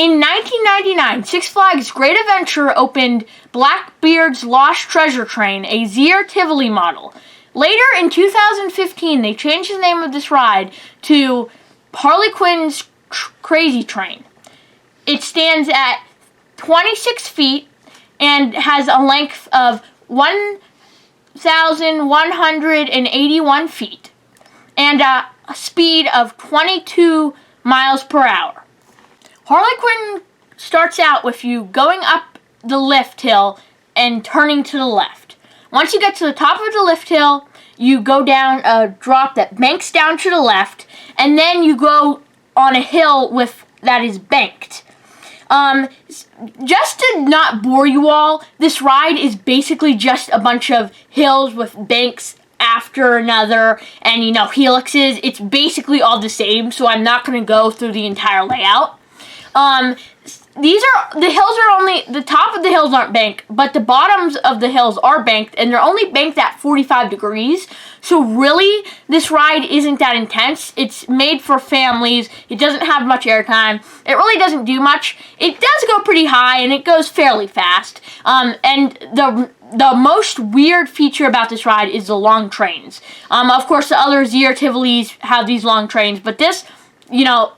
In 1999, Six Flags Great Adventure opened Blackbeard's Lost Treasure Train, a Zier Tivoli model. Later in 2015, they changed the name of this ride to Harley Quinn's Crazy Train. It stands at 26 feet and has a length of 1,181 feet and a speed of 22 miles per hour. Harley Quinn starts out with you going up the lift hill and turning to the left. Once you get to the top of the lift hill, you go down a drop that banks down to the left, and then you go on a hill that is banked. Just to not bore you all, this ride is basically just a bunch of hills with banks after another and, helixes. It's basically all the same, so I'm not going to go through the entire layout. The top of the hills aren't banked, but the bottoms of the hills are banked, and they're only banked at 45 degrees. So really, this ride isn't that intense. It's made for families. It doesn't have much airtime. It really doesn't do much. It does go pretty high, and it goes fairly fast. And the most weird feature about this ride is the long trains. Of course, the other Zier Tivolis have these long trains, but this,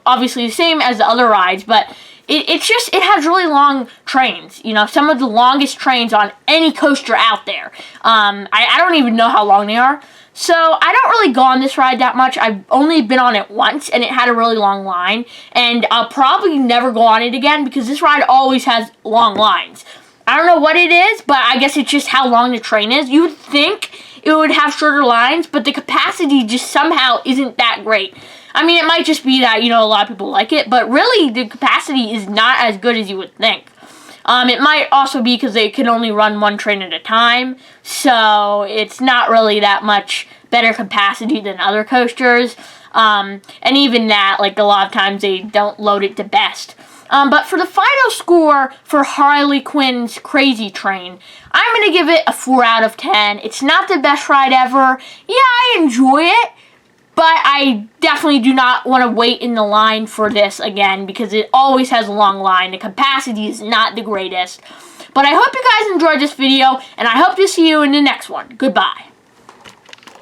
obviously the same as the other rides, but it has really long trains. Some of the longest trains on any coaster out there. I don't even know how long they are. So I don't really go on this ride that much. I've only been on it once, and it had a really long line. And I'll probably never go on it again because this ride always has long lines. I don't know what it is, but I guess it's just how long the train is. You would think it would have shorter lines, but the capacity just somehow isn't that great. I mean, it might just be that, a lot of people like it, but really the capacity is not as good as you would think. It might also be because they can only run one train at a time, so it's not really that much better capacity than other coasters. And even that, a lot of times they don't load it to best. But for the final score for Harley Quinn's Crazy Train, I'm going to give it a 4 out of 10. It's not the best ride ever. Yeah, I enjoy it, but I definitely do not want to wait in the line for this again because it always has a long line. The capacity is not the greatest. But I hope you guys enjoyed this video, and I hope to see you in the next one. Goodbye.